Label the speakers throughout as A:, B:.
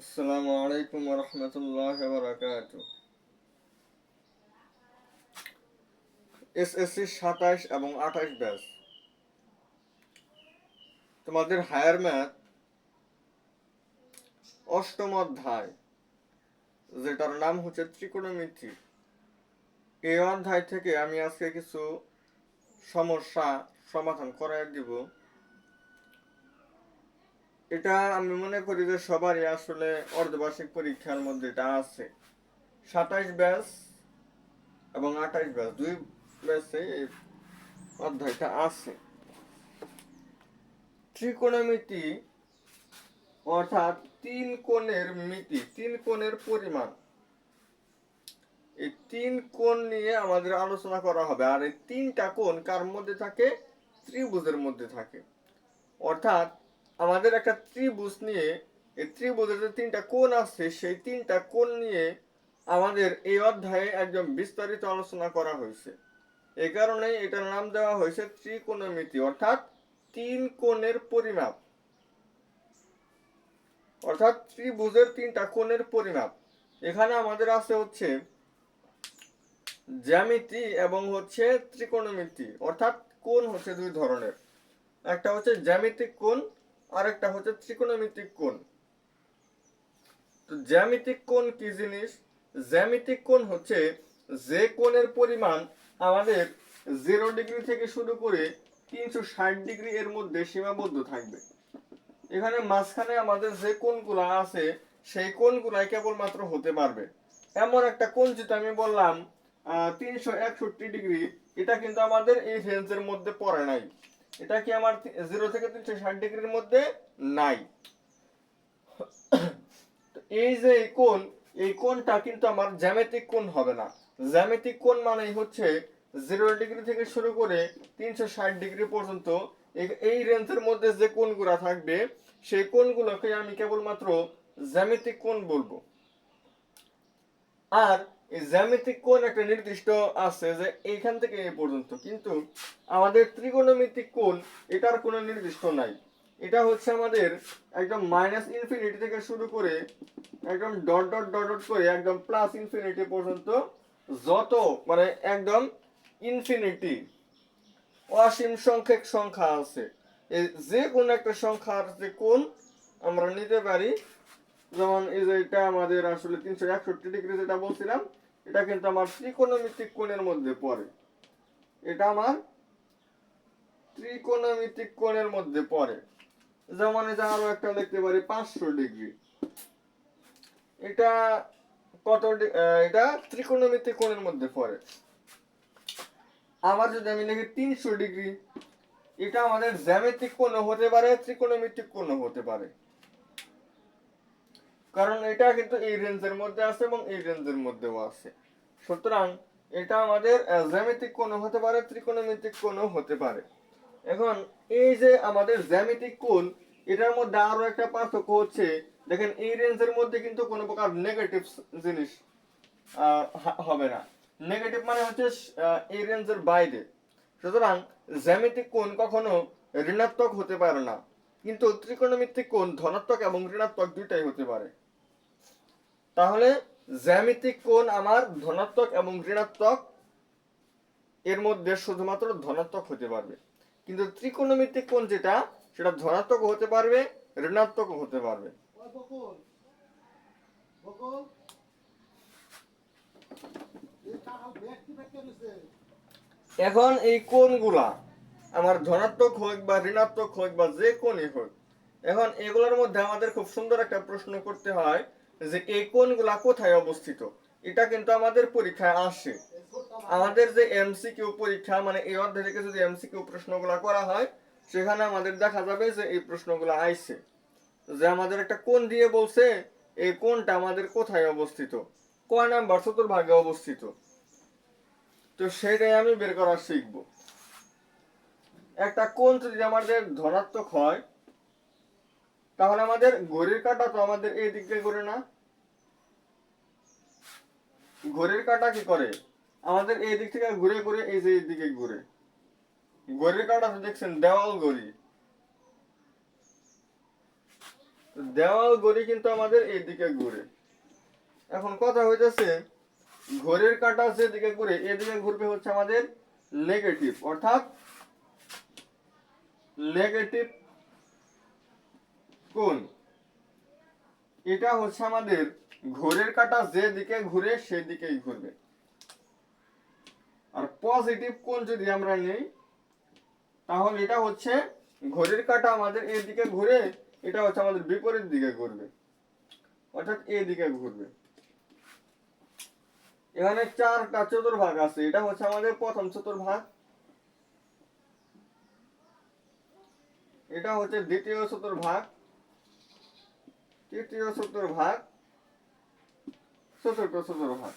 A: আসসালামু আলাইকুম ওয়া রাহমাতুল্লাহি ওয়া বারাকাতুহু। এসএসসি 27 এবং 28 ব্যাচ তোমাদের হায়ার ম্যাথ অষ্টম অধ্যায়, যেটার নাম হচ্ছে ত্রিকোণমিতি। এই অধ্যায় থেকে আমি আজকে কিছু সমস্যা সমাধান করাই দিব। এটা আমি মনে করি যে সবারই আসলে অর্ধবার্ষিক পরীক্ষার মধ্যে এটা আছে। 27 ব্যাচ এবং 28 ব্যাচ দুই ব্যাচে এই অধ্যায়টা আছে। ত্রিকোণমিতি অর্থাৎ তিন কোণের মিতি, তিন কোণের পরিমাণ। এই তিন কোণ নিয়ে আমাদের আলোচনা করা হবে। আর এই তিনটা কোণ কার মধ্যে থাকে? ত্রিভুজের মধ্যে থাকে। অর্থাৎ আমাদের একটা ত্রিভুজ নিয়ে, এই ত্রিভুজের যে তিনটা কোণ আছে সেই তিনটা কোণ নিয়ে আমাদের এই অধ্যায়ে একদম বিস্তারিত আলোচনা করা হয়েছে। এই কারণেই এটার নাম দেওয়া হয়েছে ত্রিকোণমিতি, অর্থাৎ তিন কোণের পরিমাপ, অর্থাৎ ত্রিভুজের তিনটা কোণের পরিমাপ। এখানে আমাদের আছে হচ্ছে জ্যামিতি এবং হচ্ছে ত্রিকোণমিতি, অর্থাৎ কোণ হচ্ছে দুই ধরনের। একটা হচ্ছে জ্যামিতিক কোণ আর একটা হচ্ছে ত্রিকোণমিতিক কোণ। তো জ্যামিতিক কোণ কি জিনিস? জ্যামিতিক কোণ হচ্ছে যে কোণের পরিমাণ আমাদের 0 ডিগ্রি থেকে শুরু করে 360 ডিগ্রি এর মধ্যে সীমাবদ্ধ থাকবে। এখানে মাঝখানে আমাদের যে কোণগুলো আছে সেই কোণগুলাই কেবলমাত্র হতে পারবে। এমন একটা কোণ যেটা আমি বললাম 361 ডিগ্রি, এটা কিন্তু আমাদের এই রেঞ্জের মধ্যে পড়ে নাই। এটা কি আমার 0 থেকে 360 ডিগ্রির মধ্যে নাই। এই যে এই কোণটা কিন্তু আমার জ্যামিতিক কোণ হবে না। জ্যামিতিক কোণ মানেই হচ্ছে 0 ডিগ্রি থেকে শুরু করে 360 ডিগ্রি পর্যন্ত এই রেঞ্জের মধ্যে যে কোণগুলো থাকবে সেই কোণগুলোকে আমি কেবলমাত্র জ্যামিতিক কোণ বলবো। আর এই জ্যামিতিক কোণ একটা নির্দিষ্ট আছে যে এইখান থেকে এই পর্যন্ত, কিন্তু আমাদের ত্রিকোণমিতিক কোণ এটার কোনো নির্দিষ্ট নাই। এটা হচ্ছে আমাদের একদম -ইনফিনিটি থেকে শুরু করে একদম ডট ডট ডট ডট করে একদম +ইনফিনিটি পর্যন্ত, যত মানে একদম ইনফিনিটি অসীম সংখ্যক সংখ্যা আছে, যে কোনো একটা সংখ্যার যে কোণ আমরা নিতে পারি। যেমন এই যে এটা আমাদের আসলে 361 ডিগ্রি যেটা বলছিলাম, এটা কিন্তু আমার ত্রিকোণমিতিক কোণের মধ্যে পড়ে। এটা আমার ত্রিকোণমিতিক কোণের মধ্যে পড়ে। যেমন এটা আরো একটা লিখতে পারি 500 ডিগ্রি। এটা এটা ত্রিকোণমিতিক কোণের মধ্যে পড়ে। আবার যদি আমি লিখি 300 ডিগ্রি, এটা আমাদের জ্যামিতিক কোণ হতে পারে, ত্রিকোণমিতিক কোণ হতে পারে, কারণ এটা কিন্তু এই রেঞ্জের মধ্যে আছে এবং এই রেঞ্জের মধ্যেও আছে। সুতরাং এটা আমাদের জ্যামিতিক কোণ হতে পারে, ত্রিকোণমিতিক কোণও হতে পারে। এখন এই যে আমাদের জ্যামিতিক কোণ, এটার মধ্যে আরো একটা পার্থক্য হচ্ছে, দেখেন এই রেঞ্জের মধ্যে কিন্তু কোনো প্রকার নেগেটিভ জিনিস হবে না। নেগেটিভ মানে হচ্ছে এই রেঞ্জের বাইরে। সুতরাং জ্যামিতিক কোণ কখনো ঋণাত্মক হতে পারে না, কিন্তু ত্রিকোণমিতিক কোণ ধনাত্মক এবং ঋণাত্মক দুইটাই হতে পারে। তাহলে জ্যামিতিক কোণ আমার ধনাত্মক এবং ঋণাত্মক এর মধ্যে শুধুমাত্র ধনাত্মক হতে পারবে, কিন্তু ত্রিকোণমিতিক কোণ যেটা, সেটা ধনাত্মক হতে পারবে, ঋণাত্মক হতে পারবে। এখন এই কোণগুলা আমার ধনাত্মক হোক বা ঋণাত্মক হোক বা যে কোণই হোক, এখন এগুলোর মধ্যে আমাদের খুব সুন্দর একটা প্রশ্ন করতে হয় যে এই কোণগুলা কোথায় অবস্থিত। এটা কিন্তু আমাদের পরীক্ষায় আসে। আমাদের যে এমসিকিউ পরীক্ষা, মানে এই অধ্যায় থেকে যদি এমসিকিউ প্রশ্নগুলো করা হয়, সেখানে আমাদের দেখা যাবে যে এই প্রশ্নগুলো আইছে, যে আমাদের একটা কোণ দিয়ে বলছে এই কোণটা আমাদের কোথায় অবস্থিত, কয় নাম্বার চতুর্ভাগে অবস্থিত। তো সেটাই আমি বের করা শিখব। একটা কোণ যদি আমাদের ধনাত্মক হয়, তাহলে আমাদের ঘড়ির কাঁটা তো আমাদের এই দিক দিয়ে ঘুরে না। ঘড়ির কাঁটা কি করে? আমাদের এই দিক থেকে ঘুরে ঘুরে এই যে এই দিকে ঘুরে। ঘড়ির কাঁটা তো দেখছেন দেওয়াল ঘড়ি। দেওয়াল ঘড়ি কিন্তু আমাদের এইদিকে ঘুরে। এখন কথা হইতেছে ঘড়ির কাঁটা যেদিকে ঘুরে এদিকে ঘুরবে হচ্ছে আমাদের নেগেটিভ, অর্থাৎ নেগেটিভ কোণ। এটা হচ্ছে আমাদের ঘড়ির কাঁটা যেদিকে ঘুরে সেদিকেই ঘুরবে। আর পজিটিভ কোণ যদি আমরা নেই তাহলে এটা হচ্ছে ঘড়ির কাঁটা আমাদের এদিকে ঘুরে, এটা হচ্ছে আমাদের বিপরীত দিকে ঘুরবে, অর্থাৎ এদিকে ঘুরবে। এখানে 4টা চতুর্ভাগ আছে, এটা হচ্ছে আমাদের প্রথম চতুর্ভাগ, এটা হচ্ছে দ্বিতীয় চতুর্ভাগ, তৃতীয় চতুর্ভাগ, চতুর্থ চতুর্ভাগ।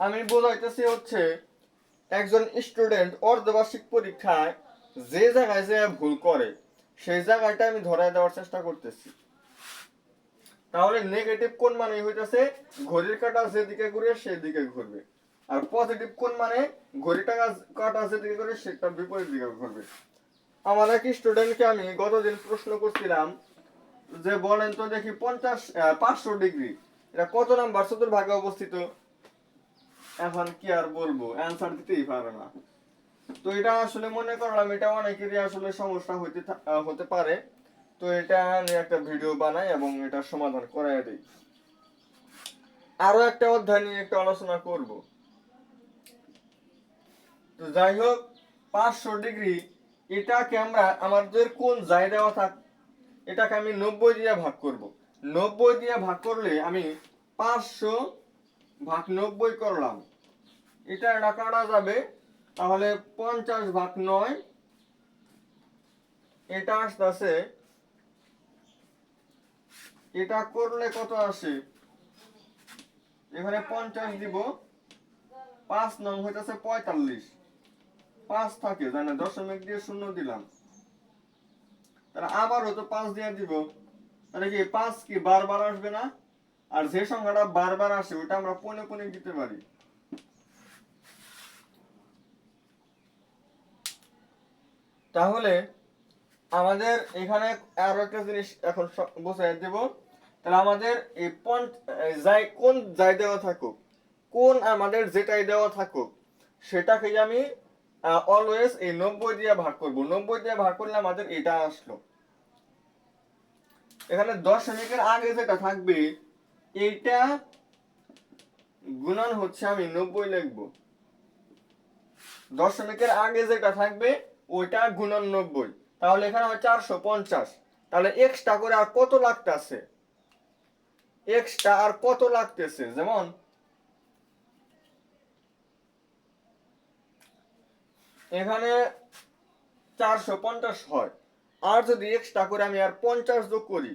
A: আমি বোঝাইতেছি হচ্ছে একজন স্টুডেন্ট অর্ধবার্ষিক পরীক্ষায় যে জায়গায় যে ভুল করে সেই জায়গাটা আমি ধরায় দেওয়ার চেষ্টা করতেছি। তাহলে নেগেটিভ কোণ মানে হইতেছে ঘড়ির কাঁটা যেদিকে ঘুরে সেদিকে ঘুরবে, আর পজিটিভ কোণ মানে ঘড়ির কাঁটা যেদিকে ঘুরে সেটা বিপরীত দিকে ঘুরবে। আমার এক স্টুডেন্টকে আমি গতদিন প্রশ্ন করছিলাম যে বলেন তো দেখি 500 ডিগ্রি এটা কত নাম্বার চতুর্ভাগে অবস্থিত। এখন কি আর বলবো, অ্যান্সার দিতেই পারে না। তো এটা আসলে মনে করলাম এটা অনেকেরই আসলে সমস্যা হতে পারে, তো এটা নিয়ে একটা ভিডিও বানাই এবং এটা সমাধান করাই দিই। আরো একটা অধ্যায় নিয়ে একটু আলোচনা করব। তো যাই হোক, 500 ডিগ্রি এটাকে আমরা আমাদের কোন যাই দেওয়া থাক এটাকে আমি 90 দিয়ে ভাগ করব। 90 দিয়ে ভাগ করলে আমি 500 ভাগ 90 করলাম, এটা কাটা যাবে, তাহলে 50 ভাগ 9, এটা আসতেছে, এটা করলে কত আসে, এখানে 50 দিব, 5 নং হইতেছে 45, 5 থাকে জানে দশমিক দিয়ে শূন্য দিলাম, তাহলে আবারও তো 5 দিয়ে দিব, তাহলে কি 5 কি বারবার আসবে না? আর যে সংখ্যাটা বারবার আসে ওটা আমরা পনে পনে দিতে পারি। তাহলে আমাদের এখানে আরো একটা জিনিস এখন বুঝাই দেব। তাহলে আমাদের এই কোন যাই দেওয়া থাকুক, কোন আমাদের যেটাই দেওয়া থাকুক সেটাকে আমি অলওয়েজ এই 90 দিয়ে ভাগ করব। 90 দিয়ে ভাগ করলে আমাদের এটা আসলো। এখানে দশমিকের আগে যেটা থাকবে এইটা গুণন হচ্ছে আমি 90 লিখবো, দশমিকের আগে যেটা থাকবে ওইটা গুণন 90, তাহলে এখানে হয় 450। তাহলে এক্সট্রা করে আর কত লাগতেছে, এক্সট্রা আর কত লাগতেছে, যেমন এখানে 450 হয়, আর যদি এক্সট্রা করে আমি আর 50 যোগ করি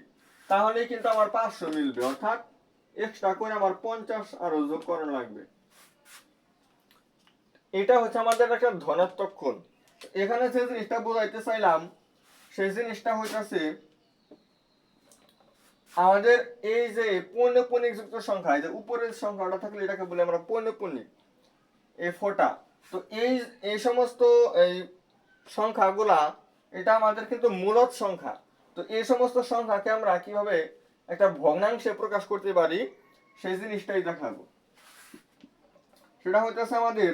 A: তাহলে কিন্তু আমার 500 মিলবে, অর্থাৎ এক্সট্রা করে আমার 50 আরো যোগ করা লাগবে। এটা হচ্ছে আমাদের একটা ধনাত্মক কোণ। এখানে যে জিনিসটা বোঝাইতে চাইলাম সেই জিনিসটা হইতাছে আমাদের এই যে পৌনঃপুনিক যুক্ত সংখ্যা, এই যে উপরের সংখ্যাটা থাকলে এটাকে বলে আমরা পৌনঃপুনিক, এই ফোটা। তো এই সমস্ত এই সংখ্যাগুলা এটা আমাদের কিন্তু মূলদ সংখ্যা। তো এই সমস্ত সংখ্যাকে আমরা কিভাবে একটা ভগ্নাংশে প্রকাশ করতে পারি সেই জিনিসটাই দেখাবো। সেটা হইতেছে আমাদের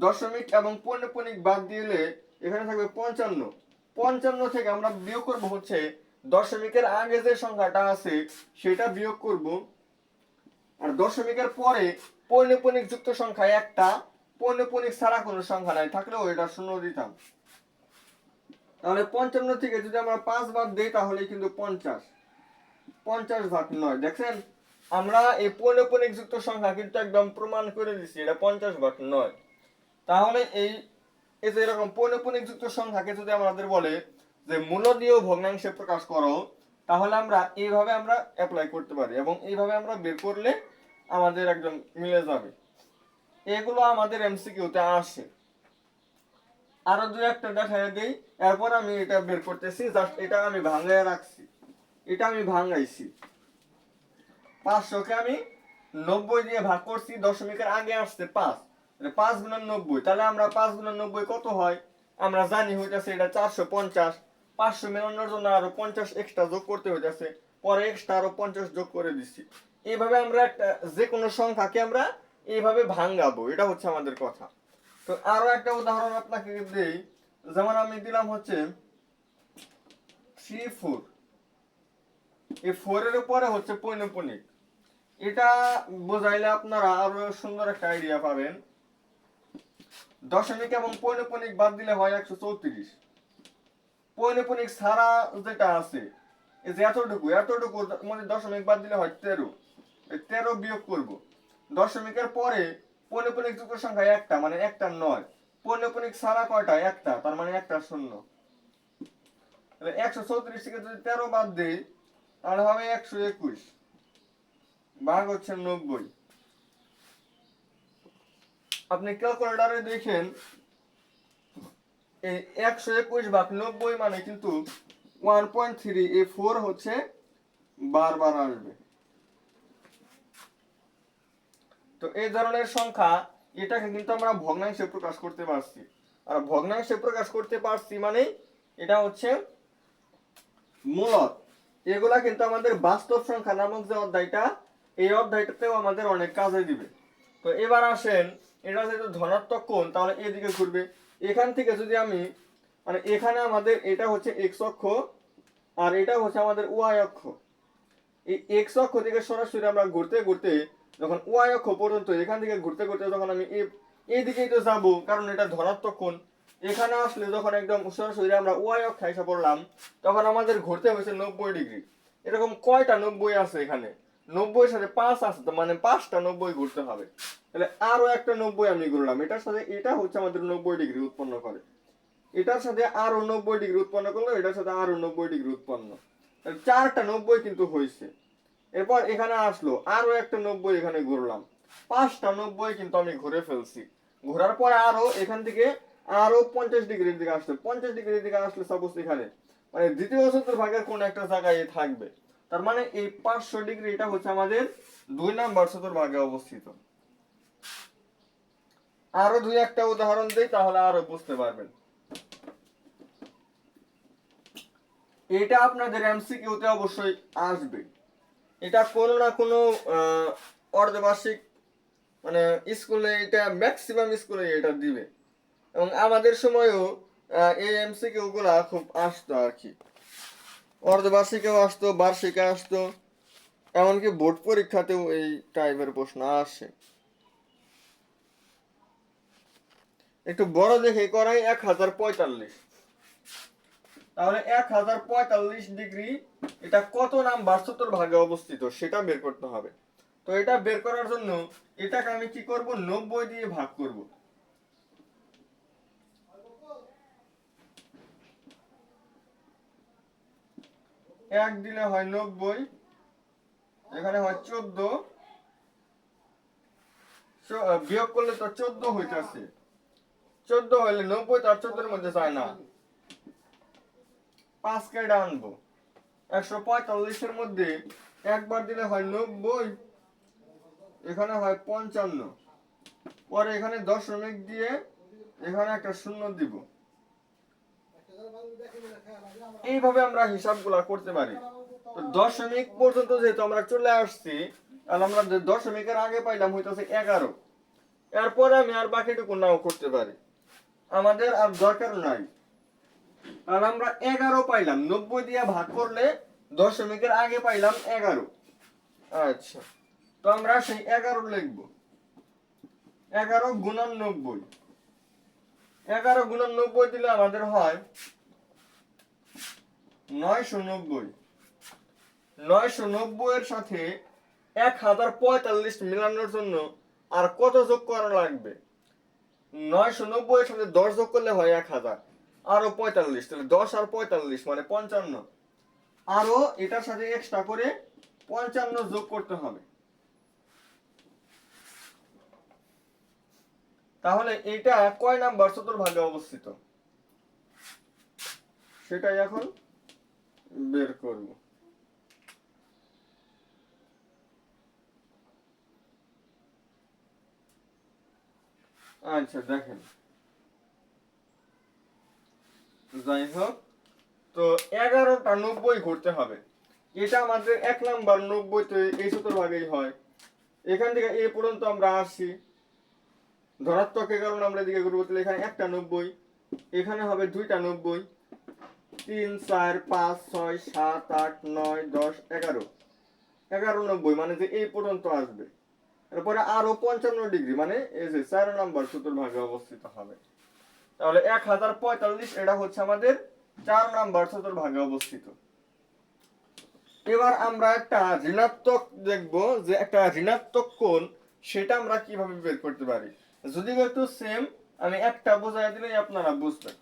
A: দশমিক এবং পৌনঃপুনিক বাদ দিলে এখানে থাকবে 55। 55 থেকে আমরা বিয়োগ করব হচ্ছে দশমিকের আগে যে সংখ্যাটা আছে সেটা বিয়োগ করব, আর দশমিকের পরে পৌনঃপুনিক যুক্ত সংখ্যা একটা, পৌনঃপুনিক ছাড়া কোনো সংখ্যা নাই থাকলেও এটা শূন্য দিতাম। তাহলে 55 থেকে যদি আমরা 5 বাদ দেই তাহলে কিন্তু 50, 50 ভাগ 9। দেখছেন আমরা এই পৌনঃপুনিক যুক্ত সংখ্যা কিন্তু একদম প্রমাণ করে দিছি এটা 50 ভাগ 9। তাহলে এই যে এরকম পৌনঃপুনিক যুক্ত সংখ্যাকে যদি আমাদের বলে যে মূলদীয় ভগ্নাংশে প্রকাশ করো, তাহলে আমরা এইভাবে আমরা অ্যাপ্লাই করতে পারি এবং এইভাবে আমরা বের করলে আমাদের একদম মিলে যাবে। এগুলো আমাদের এমসিকিউতে আসে। আরো দুই একটা দেখায় দেই, এরপর আমি এটা বের করতেছি। জাস্ট এটা আমি ভাঙায় রাখছি, এটা আমি ভাঙাইছি। 500 কে আমি 90 দিয়ে ভাগ করছি, দশমিকের আগে আসছে 5, 5 গুণন 90, তাহলে আমরা 5 গুণন 90 কত হয় আমরা জানি, হইতাছে এটা 450। 500 মেলানোর জন্য আরো 50 এক্সট্রা যোগ করতে হইতাছে, পরে এক্সট্রা আরো 50 যোগ করে দিচ্ছি। এইভাবে আমরা একটা যে কোনো সংখ্যাকে আমরা এইভাবে ভাঙাবো, এটা হচ্ছে আমাদের কথা। তো আরো একটা উদাহরণ আপনাকে দেই, যেমন আমি দিলাম হচ্ছে 3 4। এই 4 এর উপরে হচ্ছে পৌনঃপুনিক। এটা বোঝাইলে আপনারা আরো সুন্দর একটা আইডিয়া পাবেন। দশমিক এবং পৌনঃপুনিক বাদ দিলে হয় 134। পৌনঃপুনিক ছাড়া যেটা আছে, এই যে এতটুকু এতটুকু মানে দশমিক বাদ দিলে হয় 13। এই 13 বিয়োগ করব। দশমিকের পরে পৌনঃপুনিক যুক্ত সংখ্যা একটা, মানে একটা 9। পৌনঃপুনিক ছাড়া কয়টা? একটা, তার মানে একটা শূন্য। তাহলে 134 থেকে যদি 13 বাদ দেই তাহলে হবে 121 ভাগ হচ্ছে 90। আপনি ক্যালকুলেটরে দেখেন এই 121 ভাগ 90 মানে কিন্তু 1.3। এই 4 হচ্ছে বারবার আসবে। তো এই ধরনের সংখ্যা এটাকে কিন্তু আমরা ভগ্নাংশে প্রকাশ করতে পারছি। আর ভগ্নাংশে প্রকাশ করতে পারছি মানে এটা হচ্ছে মূলত এগুলা কিন্তু আমাদের বাস্তব সংখ্যা নামক যে অধ্যায়টা, এই অধ্যায়টাতেও আমাদের অনেক কাজে দিবে। তো এবার আসেন, এটা যেহেতু ধনাত্মক কোণ তাহলে এদিকে ঘুরবে। এখান থেকে যদি আমি মানে এখানে আমাদের এটা হচ্ছে এক্স অক্ষ আর এটা হচ্ছে আমাদের ওয়াই অক্ষ। এই এক্স অক্ষ থেকে সরাসরি আমরা ঘুরতে ঘুরতে যখন ওয়াই অক্ষ পর্যন্ত, এখান থেকে ঘুরতে ঘুরতে যখন আমি এইদিকেই তো যাবো, কারণ এটা ধনাত্মক কোণ। এখানে আসলে যখন একদম সরাসরি আমরা ওয়াই অক্ষে এসে পড়লাম তখন আমাদের ঘুরতে হয়েছে 90 ডিগ্রি। এরকম কয়টা 90 আছে এখানে? 90 সাথে 5 আছে, মানে 5টা 90 ঘুরতে হবে। তাহলে আরো একটা 90 আমি ঘুরলাম, এটার সাথে এটা হচ্ছে আমাদের 90 ডিগ্রি উৎপন্ন করে। এটার সাথে আরো 90 ডিগ্রি উৎপন্ন করলো, এটার সাথে আরো 90 ডিগ্রি উৎপন্ন। তাহলে 4টা 90 কিন্তু হয়েছে। এরপর এখানে আসলো আরো একটা 90, এখানে ঘুরলাম, 5টা 90 কিন্তু আমি ঘুরে ফেলছি। ঘোরার পরে আরো এখান থেকে আরো 50 ডিগ্রির দিকে আসলো, 50 ডিগ্রির দিকে আসলে সাপোজ এখানে মানে দ্বিতীয় চতুর্ভাগের কোন একটা জায়গায় থাকবে। তার মানে এই 500 ডিগ্রি এটা হচ্ছে আমাদের 2 নম্বর চতুর্ভাগে অবস্থিত। আরো দুই একটা উদাহরণ দেই তাহলে আরো বুঝতে পারবেন। এটা আপনাদের এমসিকিউতে অবশ্যই আসবে। এটা কোনো না কোনো অর্ধবার্ষিক মানে স্কুলে, এটা ম্যাক্সিমাম স্কুলে এটা দিবে। এবং আমাদের সময়ও এই এমসিকিউ গুলা খুব আসতো আর কি। অর্ধবার্ষিকেও আসতো, বার্ষিকে আসতো, এমনকি বোর্ড পরীক্ষাতেও এই টাইপের প্রশ্ন আসে। একটু বড় দেখে করাই 1045। তাহলে 1045 ডিগ্রি এটা কত নাম্বার চতুর্ভাগে অবস্থিত সেটা বের করতে হবে। তো এটা বের করার জন্য এটাকে আমি কি করব? 90 দিয়ে ভাগ করব। 1 দিলে হয় 90, এখানে হয় 14, বিয়োগ করলে তো 14 হইতাছে। 14 হইলে 90 তো আর 14 এর মধ্যে যায় না, 5 কেটে আনবো। 145 এর মধ্যে একবার দিলে হয় 90, এখানে হয় 55, পরে এখানে দশমিক দিয়ে এখানে একটা শূন্য দিব। এইভাবে আমরা হিসাবগুলা করতে পারি। তো দশমিক পর্যন্ত যেহেতু আমরা চলে আসছি, তাহলে আমরা দশমিকের আগে পাইলাম হইতাছে 11। এরপরে আমি আর বাকিটুকু নাও করতে পারি, আমাদের আর দরকার নাই। আর আমরা 11 পাইলাম, 90 দিয়ে ভাগ করলে দশমিকের আগে পাইলাম 11। আচ্ছা, তো আমরা সেই 11 লিখব। 11 গুণন 90, 11 গুণন 90 দিলে আমাদের হয় 990। 990 এর সাথে 1045 মিলানোর জন্য আর কত যোগ করা লাগবে? 990 এর সাথে 10 যোগ করলে হয় 1000, আরো 45, তাহলে 10 আর 45 মানে 55। আরো এটার সাথে এক্সট্রা করে 55 যোগ করতে হবে। তাহলে এটা কয় নাম্বার চতুর্ভাগে অবস্থিত সেটাই এখন বের করব। আচ্ছা দেখেন, যাই হোক, তো 11টা 90 ঘুরতে হবে। এটা আমাদের 1 নাম্বার 90 তো এই চতুর্ভাগেই হয়। এখান থেকে এ পর্যন্ত আমরা আসি, ধনাত্মকের কারণে আমরা এদিকে ঘুরবো, তাহলে এখানে একটা 90, এখানে হবে দুইটা 90, 3 4 5 6 7 8 9 10 11, 11 90 মানে যে এই পর্যন্ত আসবে। এরপরে আরো 55 ডিগ্রি মানে এই যে 4 নাম্বার চতুর্ভাগে অবস্থিত হবে। তাহলে 1045 এটা হচ্ছে আমাদের 4 নাম্বার চতুর্ভাগে অবস্থিত। এবার আমরা একটা ঋণাত্মক দেখব, যে একটা ঋণাত্মক কোণ সেটা আমরা কিভাবে বের করতে পারি। যদি একটু সেম আমি একটা বোঝাই দিলেই আপনারা বুঝবেন।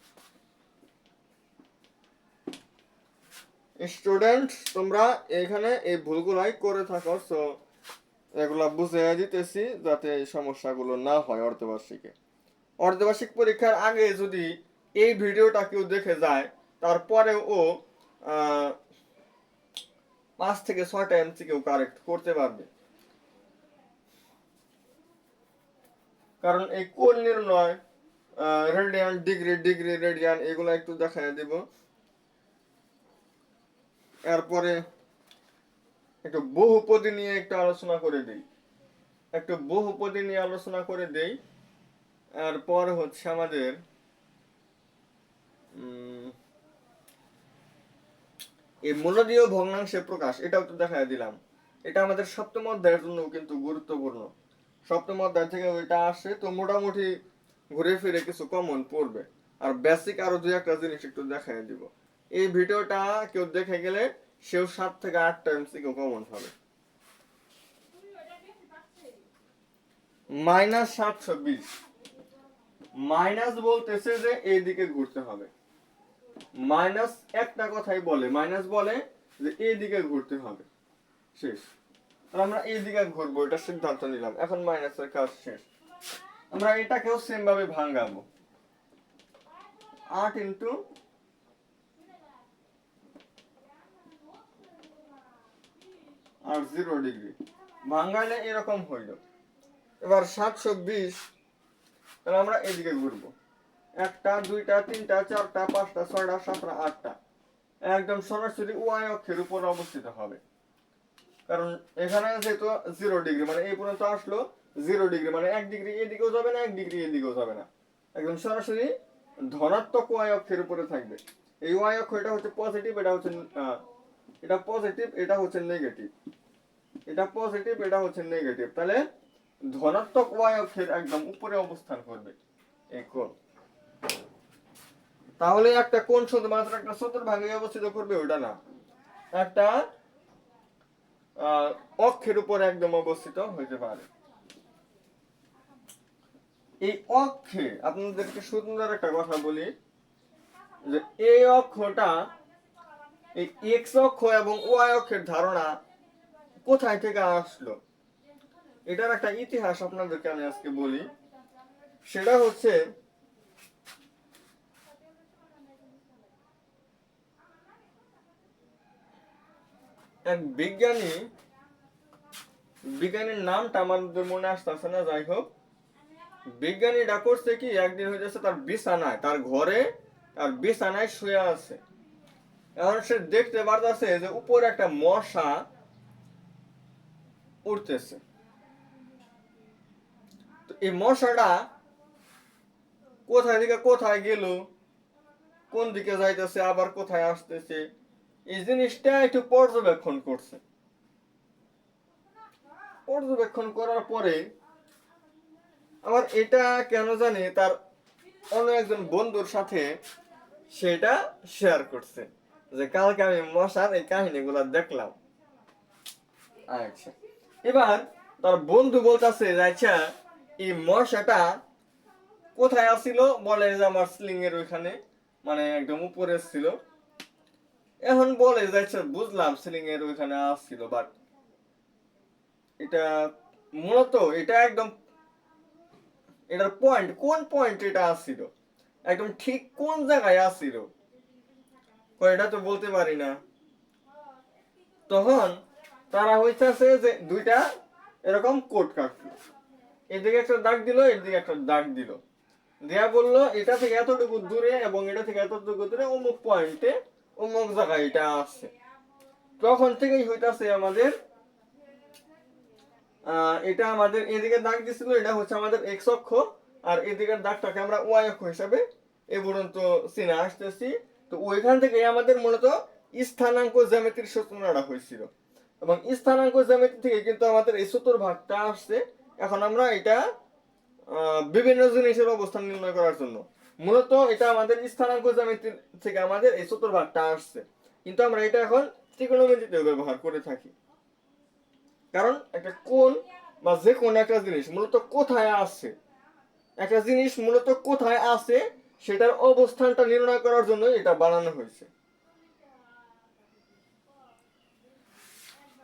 A: স্টুডেন্ট তোমরা এখানে এই ভুলগুলাই করে থাকো, সো এগুলা বুঝাই দিতেছি যাতে এই সমস্যাগুলো না হয় অর্ধবার্ষিকে। অর্ধবার্ষিক পরীক্ষার আগে যদি এই ভিডিওটা কেউ দেখে যায়, তারপরে ও 5 থেকে 6টা এমসিকিউ কারেক্ট করতে পারবে। কারণ এই কোণ নির্ণয়, রেডিয়ান, ডিগ্রি, ডিগ্রি, রেডিয়ান এগুলো একটু দেখাই দিব। এরপরে একটু বহুপদী নিয়ে একটু আলোচনা করে দেই, এরপর হচ্ছে আমাদের এই মূলদীয় ভগ্নাংশের প্রকাশ, এটাও তো দেখাই দিলাম। এটা আমাদের সপ্তম অধ্যায়ের জন্য কিন্তু গুরুত্বপূর্ণ। সপ্তম অধ্যায় থেকে ওইটা আসে, তো মোটামুটি ঘুরে ফিরে কিছু কমন পড়বে। আর বেসিক আরো 2-1টা জিনিস একটু দেখাই দিব। এই ভিডিওটা কেউ দেখে গেলে সেও 7 থেকে 8টা এমসিকিউ কমন হবে। -720 মাইনাস বলতেছে যে এইদিকে ঘুরতে হবে। মাইনাস একটা কথাই বলে, মাইনাস বলে যে এইদিকে ঘুরতে হবে, শেষ। আর আমরা এইদিকে ঘুরবো, এটা সিদ্ধান্ত নিলাম। এখন মাইনাসের কাজ শেষ। আমরা এটাকেও সেম ভাবে ভাঙাবো। 8 ইন্টু 8 0 ডিগ্রি ভাঙাইলে এরকম হইল। এবার 720, তাহলে আমরা এদিকে ঘুরবো। 1টা 2টা 3টা 4টা 5টা 6টা 7টা 8টা একদম সরাসরি ওয়াই অক্ষের উপর অবস্থিত হবে। কারণ এখানে যেহেতু 0 ডিগ্রি মানে এই পর্যন্ত আসলো, 0 ডিগ্রি মানে 1 ডিগ্রি এদিকেও যাবে না, 1 ডিগ্রি এদিকেও যাবে না, একদম সরাসরি ধনাত্মক ওয়াই অক্ষের উপরে থাকবে। এই ওয়াই অক্ষ এটা হচ্ছে পজিটিভ, এটা হচ্ছে এটা পজিটিভ, এটা হচ্ছে নেগেটিভ, এটা পজিটিভ, এটা হচ্ছে নেগেটিভ। তাহলে ধনাত্মক ওয়াই অক্ষের একদম উপরে অবস্থান করবে এই কোণ। তাহলে একটা কোণ শুধুমাত্র একটা চতুর্ভাগে অবস্থিত করবে ওটা না, একটা অক্ষের উপর একদম অবস্থিত হইতে পারে। এই অক্ষে আপনাদেরকে সুন্দর একটা কথা বলি, যে এই অক্ষটা, এই এক্স অক্ষ এবং ওয়াই অক্ষের ধারণা কোথায় থেকে আসলো, এটার একটা ইতিহাস আপনাদেরকে আমি আজকে বলি। সেটা হচ্ছে এক বিজ্ঞানীর নামটা আমাদের মনে আসতেছে না, যাই হোক, বিজ্ঞানীটা করছে কি, একদিন হইতেছে তার বিছানায়, তার ঘরে তার বিছানায় শুয়ে আছে। এখন সে দেখতে পারতেছে যে উপরে একটা মশা উঠতেছে। তো এই মশাটা কোথায় থেকে কোথায় গেল, কোন দিকে যাইতেছে, আবার কোথায় আসতেছে, এই জিনিসটা একটু পর্যবেক্ষণ করছে। পর্যবেক্ষণ করার পরে আবার এটা কেন জানি তার অন্য একজন বন্ধুর সাথে সেটা শেয়ার করছে, যে কালকে আমি মশার এই কাহিনীগুলো দেখলাম। আচ্ছা, এবার তার বন্ধু বলতেছে, আচ্ছা এই মশাটা কোথায় আসছিল, বলে যে আমার স্লিং এর ওইখানে, মানে একদম উপরে ছিল। এখন বলে যে আচ্ছা বুঝলাম স্লিং এর ওইখানে আসছিল, বাট এটা মূলত এটা একদম এটার পয়েন্ট, কোন পয়েন্ট এটা আসছিল, একদম ঠিক কোন জায়গায় আসছিল, এটা তো বলতে পারি না। তখন তারা হইতেছে যে দুইটা এরকম কোট কাটলো, এদিকে একটা দাগ দিল, এদিকে একটা দাগ দিল, দেয়া বললো এটা থেকে এতটুকু দূরে এবং এটা থেকে এতটুকু দূরে অমুক পয়েন্টে অমুক জায়গায় এটা আছে। তখন থেকেই হইতাছে আমাদের এটা আমাদের এদিকে দাগ দিছিল, এটা হচ্ছে আমাদের এক্স অক্ষ, আর এদিকের দাগটাকে আমরা ওয়াই অক্ষ হিসাবে এ পর্যন্ত চিনে আসতেছি। তো ওইখান থেকে আমাদের মূলত স্থানাঙ্ক জ্যামিতির সূচনাটা হয়েছিল, এবং স্থানাঙ্ক জ্যামিতি থেকে কিন্তু আমাদের এই চতুর্ভাগটা আসছে। এখন আমরা এটা বিভিন্ন জিনিসের অবস্থান নির্ণয় করার জন্য মূলত এটা আমাদের স্থানাঙ্ক জ্যামিতি থেকে আমাদের এই চতুর্ভাগটা আসছে, কিন্তু আমরা এটা এখন ত্রিকোণমিতিতে ব্যবহার করে থাকি। কারণ একটা কোণ বা যে কোনো একটা জিনিস মূলত কোথায় আছে, একটা জিনিস মূলত কোথায় আছে সেটার অবস্থানটা নির্ণয় করার জন্য এটা বানানো হয়েছে।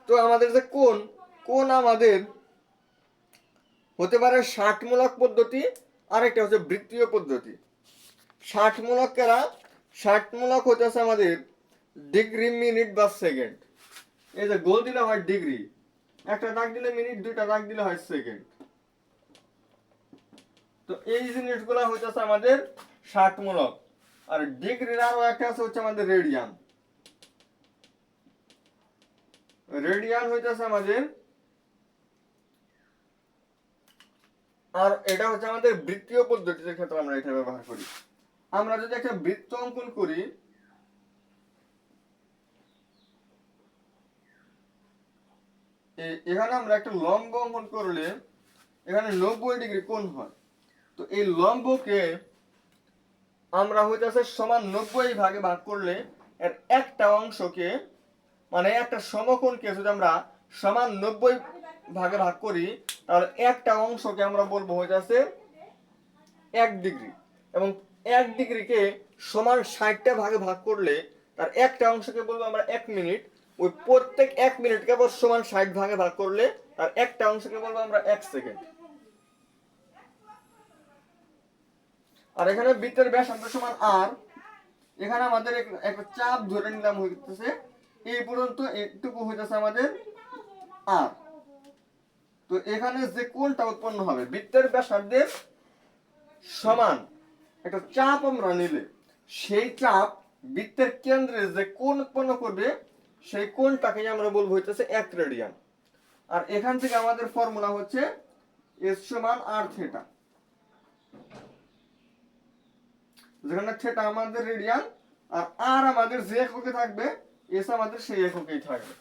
A: তো আমাদের যে কোণ, কোণ আমাদের হতে পারে ষাটমূলক পদ্ধতি, আরেকটা হচ্ছে বৃত্তীয় পদ্ধতি। ষাটমূলক হতেছে আমাদের ডিগ্রি, মিনিট বা সেকেন্ড। এই যে গোল দিলে হয় ডিগ্রি, একটা দাগ দিলে মিনিট, দুইটা দাগ দিলে হয় সেকেন্ড। তো এই জিনিসগুলো হইতেছে আমাদের ষাটমূলক। আর ডিগ্রির আরো একটা আছে হচ্ছে আমাদের রেডিয়ান। রেডিয়ান হইতেছে আমাদের, আর এটা হচ্ছে আমাদের বৃত্তীয় পদ্ধতির ক্ষেত্রে আমরা এটা ব্যবহার করি। আমরা যদি একটা বৃত্ত অঙ্কন করি, এখানে আমরা একটা লম্ব অঙ্কন করলে এখানে 90 ডিগ্রি কোণ হয়। তো এই লম্বকে আমরা হইতেছে সমান 90 ভাগে ভাগ করলে এর একটা অংশকে, মানে একটা সমকোণকে যদি আমরা সমান 90 ভাগে ভাগ করি, তাহলে একটা অংশকে আমরা বলবো হইতেছে 1 ডিগ্রি, এবং 1 ডিগ্রিকে সমান 60টা ভাগে ভাগ করলে তার একটা অংশকে বলবো আমরা 1 মিনিট। ওই প্রত্যেক 1 মিনিটকে আবার সমান 60 ভাগে ভাগ করলে তার একটা অংশকে বলবো আমরা 1 সেকেন্ড। আর এখানে বৃত্তের ব্যাসার্ধ সমান আর, এখানে আমাদের একটা চাপ ধরে নিলাম হইতেছে এই পর্যন্ত, এইটুকু হইতেছে আমাদের আর। তো এখানে যে কোণটা উৎপন্ন হবে বৃত্তের ব্যাসার্ধের সমান একটা চাপ আমরা নিলে, সেই চাপ বৃত্তের কেন্দ্রে যে কোণ উৎপন্ন করবে সেই কোণটাকে আমরা বলবো হইতেছে 1 রেডিয়ান। আর এখান থেকে আমাদের ফর্মুলা হচ্ছে এস সমান আর থিটা, যেখানে থিটা আমাদের রেডিয়ান আর আর আমাদের যে এককে থাকবে, এস আমাদের সেই এককেই থাকবে।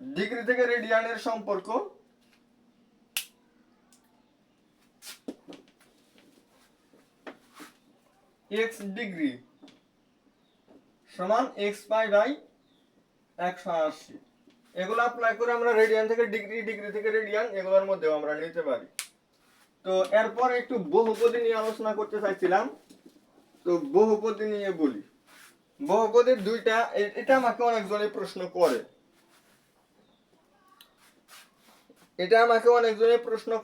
A: ডিগ্রি থেকে রেডিয়ানের সম্পর্ক, এক্স ডিগ্রি সমান এক্স পাই বাই 180। এগুলো অ্যাপ্লাই করে আমরা রেডিয়ান থেকে ডিগ্রি, ডিগ্রি থেকে রেডিয়ান, এগুলোর মধ্যেও আমরা নিতে পারি। তো এরপর একটু বহুপদী নিয়ে আলোচনা করতে চাইছিলাম। তো বহুপদী নিয়ে বলি। বহুপদীর দুইটা, এটা আমাকে অনেকজনে প্রশ্ন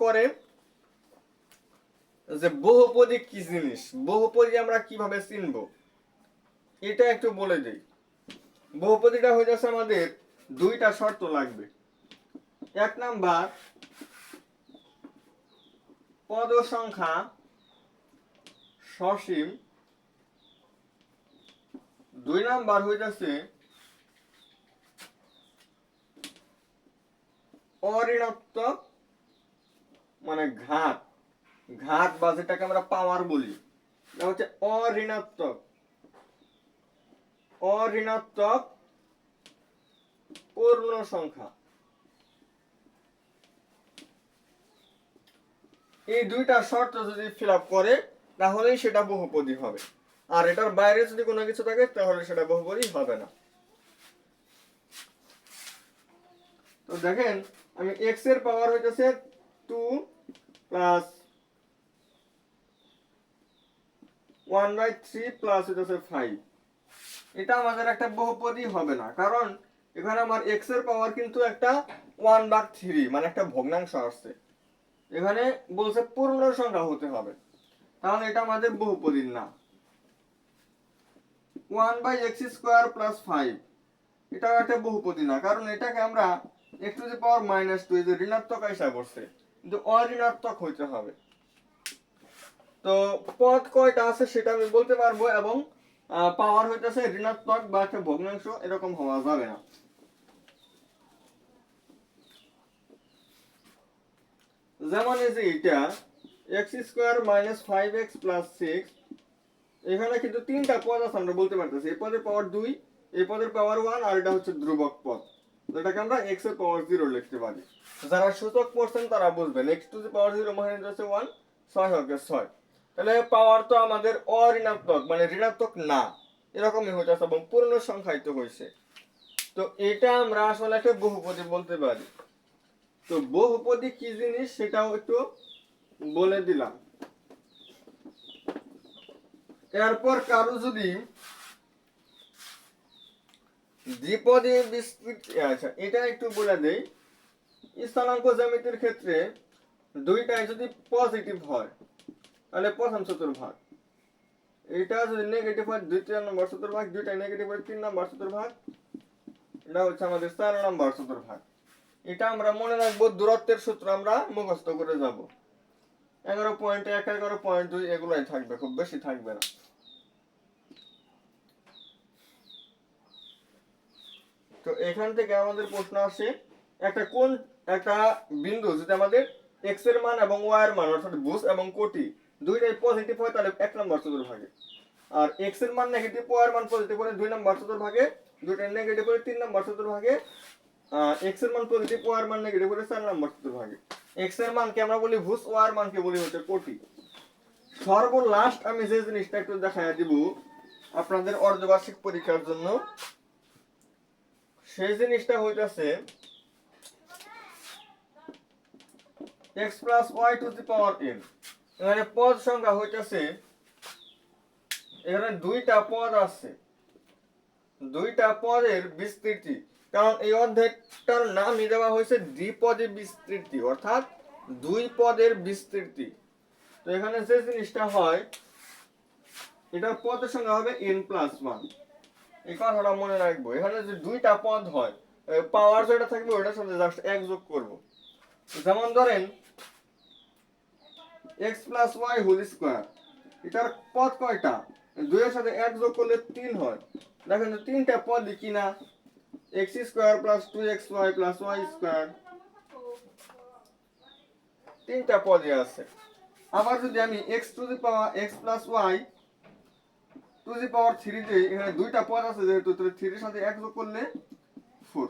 A: করে, যে বহুপদী কি জিনিস, বহুপদী আমরা কিভাবে চিনব, এটা একটু বলে দেই। বহুপদীটা হয়ে যাচ্ছে আমাদের দুইটা শর্ত লাগবে। 1 নাম্বার, পদ সংখ্যা সসীম। 2 নাম্বার হয়ে যাচ্ছে অঋণাত্মক, মানে ঘাত, বা যেটাকে আমরা পাওয়ার বলি, এটা হচ্ছে অঋণাত্মক পূর্ণ সংখ্যা। এই দুইটা শর্ত যদি ফিল আপ করে তাহলেই সেটা বহুপদী হবে, আর এটার বাইরে যদি কোনো কিছু থাকে তাহলে সেটা বহুপদী হবে না। তো দেখেন, আমি x এর পাওয়ার হইতেছে 2 প্লাস 1/3 প্লাস হইতেছে 5, এটা আমাদের একটা বহুপদী হবে না, কারণ এখানে আমার x এর পাওয়ার কিন্তু একটা 1/3, মানে একটা ভগ্নাংশ আসছে। এখানে বলছে পূর্ণ সংখ্যা হতে হবে, তাহলে এটা আমাদের বহুপদী না। 1/x² প্লাস 5, এটাও একটা বহুপদী না, কারণ এটাকে আমরা x⁻², এই যে ঋণাত্মক হিসাব করছে, কিন্তু অঋণাত্মক হইতে হবে। তো পদ কয়টা আছে সেটা আমি বলতে পারবো, এবং পাওয়ার হইতেছে ঋণাত্মক বা একটা ভগ্নাংশ এরকম হওয়া যাবে না। যেমন এই যে এটা x square minus 5x plus 6, এখানে কিন্তু তিনটা পদ আছে, আমরা বলতে পারতেছি এই পদের পাওয়ার 2, এই পদের পাওয়ার 1, আর এটা হচ্ছে ধ্রুবক পদ, যেটাকে আমরা x এর পাওয়ার 0 লিখতে পারি। যারা সূচক পড়ছেন তারা বুঝবেন x টু দি পাওয়ার 0 মানে হচ্ছে 1, 6 হবে 6। তাহলে পাওয়ার তো আমাদের অঋণাত্মক মানে ঋণাত্মক না, এরকমই হইতেছে এবং পূর্ণ সংখ্যায়িত হয়েছে। তো এটা আমরা আসলে একটা বহুপদী বলতে পারি। তো বহুপদী কি জিনিস সেটাও একটু বলে দিলাম। এরপর কারো যদি দ্বিপদী বিস্তৃতি, আচ্ছা এটা একটু বলে দেই, স্থানাঙ্ক জ্যামিতির ক্ষেত্রে দুইটাই যদি পজিটিভ হয় তাহলে প্রথম চতুর্ভাগ, এটা যদি নেগেটিভ হয় দ্বিতীয় নম্বর চতুর্ভাগ, দুইটাই নেগেটিভ হয় 3 নম্বর চতুর্ভাগ, এটা হচ্ছে আমাদের 4 নম্বর চতুর্ভাগ। এটা আমরা মনে রাখবো, দূরত্বের সূত্র আমরা মুখস্থ করে যাব। 11.1, 11.2 এগুলাই থাকবে, খুব বেশি থাকবে না। তো এখান থেকে আমাদের প্রশ্ন আসে, একটা বিন্দু যদি আমাদের x এর মান এবং y এর মান অর্থাৎ ভুজ এবং কোটি দুইটাই পজিটিভ হয় তাহলে 1 নম্বর চতুর্ভাগে, আর x এর মান নেগেটিভ y এর মান পজিটিভ হলে 2 নম্বর চতুর্ভাগে, দুইটাই নেগেটিভ হলে 3 নম্বর চতুর্ভাগে, x এর মান পজিটিভ y এর মান নেগেটিভ হলে 4 নম্বর চতুর্ভাগে। x এর মানকে আমরা বলি ভুজ, y এর মানকে বলি হচ্ছে কোটি। সর্বলাস্ট আমি যে জিনিসটা একটু দেখায় দিব আপনাদের অর্ধবার্ষিক পরীক্ষার জন্য, সেই জিনিসটা হইতাছে x plus y to the power n। এখানে পদ সংখ্যা হইতাছে, এখানে দুইটা পদ আছে, দুইটা পদের বিস্তৃতি, কারণ এই অধ্যায়টার নামই দেওয়া হয়েছে দ্বিপদী বিস্তৃতি অর্থাৎ দুই পদের বিস্তৃতি। তো এখানে যে জিনিসটা হয়, এটার পদের সংখ্যা হবে n+1। এই কথাটা মনে রাখবো, এখানে যে দুইটা পদ হয় পাওয়ার যেটা থাকবে ওটার সাথে জাস্ট এক যোগ করব। যেমন ধরেন x plus y whole square, এটার পদ কয়টা, 2 এর সাথে 1 যোগ করলে 3 হয়। দেখেন তো তিনটা পদ কি না, x square plus 2xy plus y square, তিনটা পদই আছে। আবার যদি আমি x to the power x plus y to the power 3 দেই, এখানে দুইটা পদ আছে যেহেতু, তাহলে 3 এর সাথে 1 যোগ করলে 4,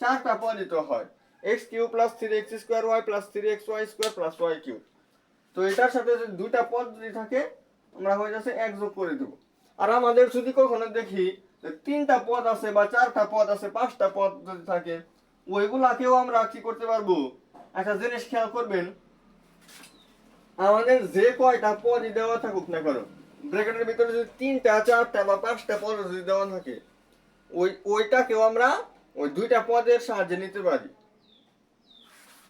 A: চারটা পদই তো হয়, x cube plus 3x square y plus 3xy square plus y cube. তো এটার সাথে যদি দুইটা পদ যদি থাকে আমরা হয়ে যাচ্ছে এক যোগ করে দেব। আর আমাদের যদি কখনো দেখি তিনটা পদ আছে বা চারটা পদ আছে, পাঁচটা পদ যদি থাকে, ওইগুলাকেও আমরা কি করতে পারবো, একটা জিনিস খেয়াল করবেন, আমাদের যে কয়টা পদই দেওয়া থাকুক না কেন, ব্র্যাকেটের ভিতরে যদি 3টা 4টা বা 5টা পদ যদি দেওয়া থাকে, ওইটাকেও আমরা ওই দুইটা পদের সাহায্যে নিতে পারি।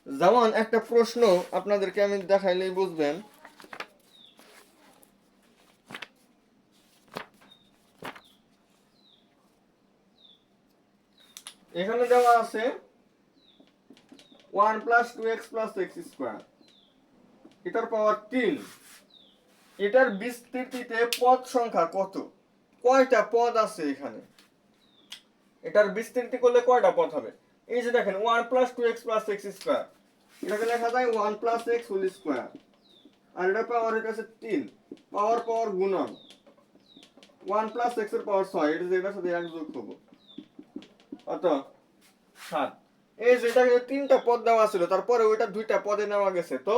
A: যেমন একটা প্রশ্ন আপনাদেরকে আমি দেখাইলেই বুঝবেন, এখানে দেওয়া আছে 1 plus 2x plus x square, এটার পাওয়ার 3, এটার বিস্তৃতিতে পদ সংখ্যা কত, কয়টা পদ আছে এখানে, এটার বিস্তৃতি করলে কয়টা পদ হবে। এই যে দেখেন 1 plus 2x plus x square, এটাকে লেখা যায় 1 plus x হোল স্কয়ার, আর এটা পাওয়ার হচ্ছে 3, পাওয়ার গুণন 1 plus x এর পাওয়ার 6, এটা যেটার সাথে এক যোগ করব কত 7। এই যেটা তিনটা পদ দেওয়া ছিল তারপরে ওইটা দুইটা পদে নেওয়া গেছে, তো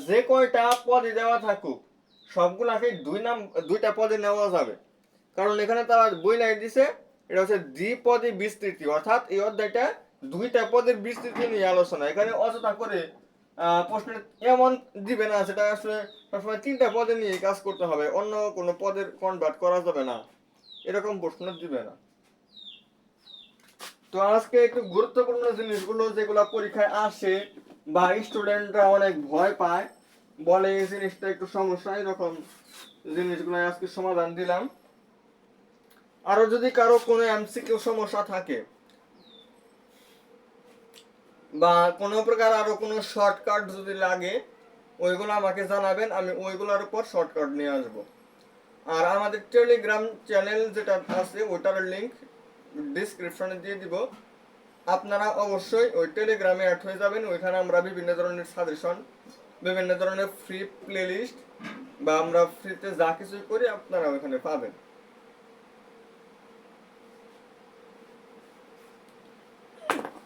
A: যে কয়টা পদে দেওয়া থাকুক সবগুলাকে দুইটা পদে নেওয়া যাবে, কারণ এখানে তার বই নাই দিছে এটা হচ্ছে দ্বিপদী বিস্তৃতি, অর্থাৎ এই অধ্যায়টা দুইটা পদের বিস্তৃতি নিয়ে আলোচনা। এখানে অযথা করে প্রশ্ন এমন দিবে না সেটা আসলে সবসময় তিনটা পদে নিয়ে কাজ করতে হবে, অন্য কোনো পদের কনভার্ট করা যাবে না, এরকম প্রশ্ন দিবে না। তো আজকে একটু গুরুত্বপূর্ণ জিনিসগুলো যেগুলো পরীক্ষায় আসে বা স্টুডেন্টরা অনেক ভয় পায়, বলে এই জিনিসটা একটু সমস্যা, এরকম জিনিসগুলো আজকে সমাধান দিলাম। আরো যদি কারো কোনো এমসিকিউ সমস্যা থাকে বা কোনো প্রকার আরো কোনো শর্টকাট যদি লাগে ওইগুলো আমাকে জানাবেন, আমি ওইগুলোর উপর শর্টকাট নিয়ে আসবো। আর আমাদের টেলিগ্রাম চ্যানেল যেটা আছে ওটার লিংক ডিসক্রিপশনে দিয়ে দিব। আপনারা অবশ্যই ওই টেলিগ্রামে অ্যাড হয়ে যাবেন। ওইখানে আমরা বিভিন্ন ধরনের সাজেশন, বিভিন্ন ধরনের ফ্রি প্লেলিস্ট বা আমরা ফ্রিতে যা কিছু করি আপনারা ওইখানে পাবেন।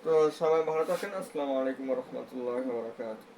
A: তো সবাই ভালো থাকেন। আসসালামু আলাইকুম ওয়া রাহমাতুল্লাহি ওয়া বারাকাতুহু।